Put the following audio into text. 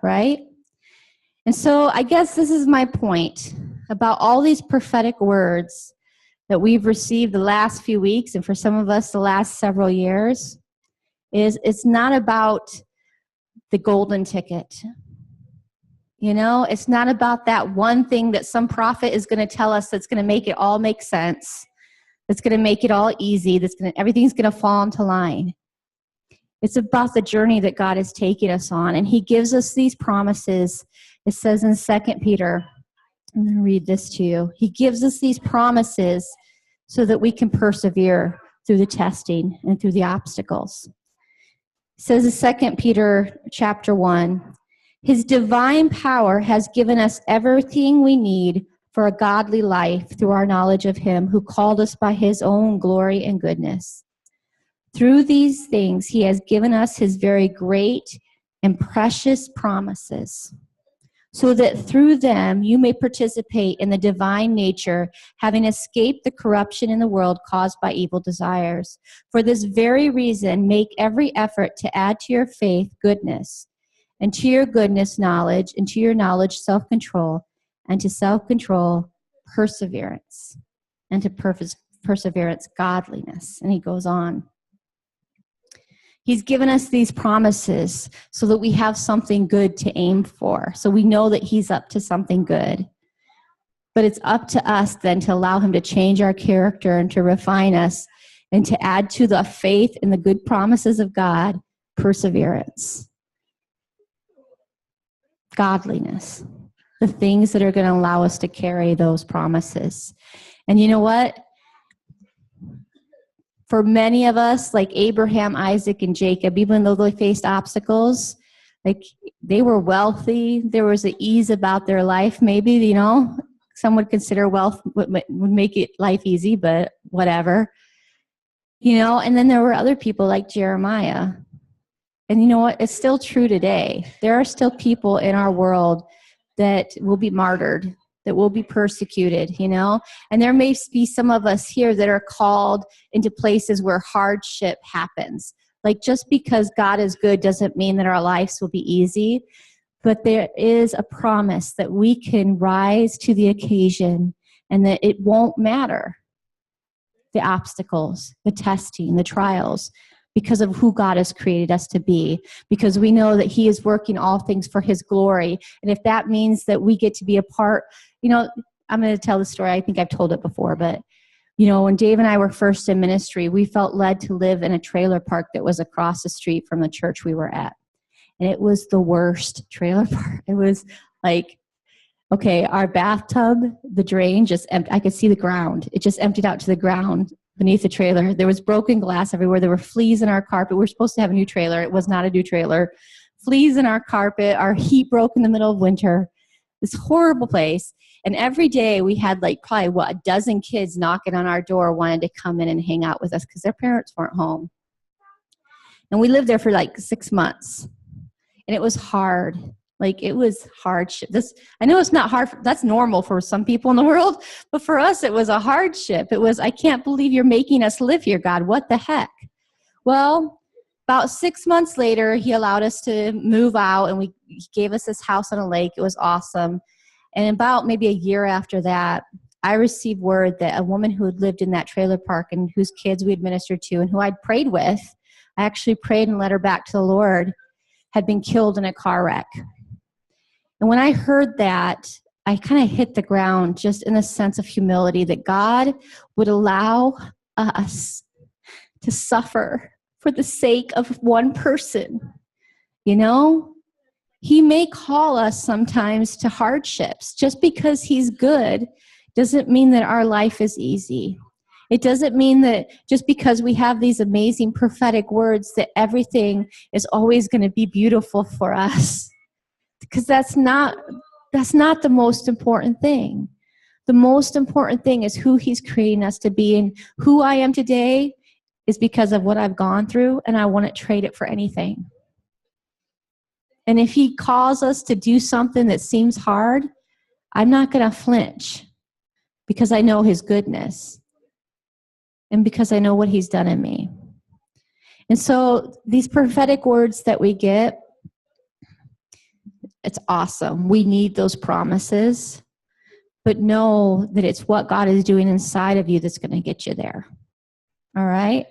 right? And so I guess this is my point about all these prophetic words that we've received the last few weeks, and for some of us the last several years, is it's not about the golden ticket. You know, it's not about that one thing that some prophet is going to tell us that's going to make it all make sense, that's going to make it all easy, everything's going to fall into line. It's about the journey that God is taking us on, and he gives us these promises. It says in 2 Peter, I'm going to read this to you. He gives us these promises so that we can persevere through the testing and through the obstacles. It says in 2 Peter chapter 1, his divine power has given us everything we need for a godly life through our knowledge of him who called us by his own glory and goodness. Through these things, he has given us his very great and precious promises, so that through them you may participate in the divine nature, having escaped the corruption in the world caused by evil desires. For this very reason, make every effort to add to your faith goodness, and to your goodness knowledge, and to your knowledge self-control, and to self-control perseverance, and to perseverance godliness. And he goes on. He's given us these promises so that we have something good to aim for. So we know that he's up to something good. But it's up to us then to allow him to change our character and to refine us and to add to the faith and the good promises of God, perseverance, godliness, the things that are going to allow us to carry those promises. And you know what? For many of us, like Abraham, Isaac, and Jacob, even though they faced obstacles, like they were wealthy, there was an ease about their life. Maybe, you know, some would consider wealth would make it life easy, but whatever. You know, and then there were other people like Jeremiah. And you know what? It's still true today. There are still people in our world that will be martyred, that will be persecuted, you know? And there may be some of us here that are called into places where hardship happens. Like just because God is good doesn't mean that our lives will be easy, but there is a promise that we can rise to the occasion and that it won't matter, the obstacles, the testing, the trials, because of who God has created us to be, because we know that he is working all things for his glory. And if that means that we get to be a part, you know, I'm going to tell the story. I think I've told it before, but, you know, when Dave and I were first in ministry, we felt led to live in a trailer park that was across the street from the church we were at. And it was the worst trailer park. It was like, okay, our bathtub, the drain just emptied. I could see the ground. It just emptied out to the ground beneath the trailer. There was broken glass everywhere. There were fleas in our carpet. We were supposed to have a new trailer. It was not a new trailer. Fleas in our carpet. Our heat broke in the middle of winter. This horrible place. And every day we had like probably, a dozen kids knocking on our door wanting to come in and hang out with us because their parents weren't home. And we lived there for like 6 months. And it was hard. Like it was hardship. I know it's not hard. That's normal for some people in the world. But for us, it was a hardship. It was, I can't believe you're making us live here, God. What the heck? Well, about 6 months later, he allowed us to move out, and he gave us this house on a lake. It was awesome. And about maybe a year after that, I received word that a woman who had lived in that trailer park and whose kids we had ministered to and who I'd prayed with, I actually prayed and led her back to the Lord, had been killed in a car wreck. And when I heard that, I kind of hit the ground just in a sense of humility that God would allow us to suffer for the sake of one person. You know, he may call us sometimes to hardships. Just because he's good doesn't mean that our life is easy. It doesn't mean that just because we have these amazing prophetic words that everything is always going to be beautiful for us. Because that's not the most important thing. The most important thing is who he's creating us to be. And who I am today is because of what I've gone through, and I wouldn't trade it for anything. And if he calls us to do something that seems hard, I'm not going to flinch because I know his goodness and because I know what he's done in me. And so these prophetic words that we get, It's awesome. We need those promises, but know that it's what God is doing inside of you that's going to get you there. All right?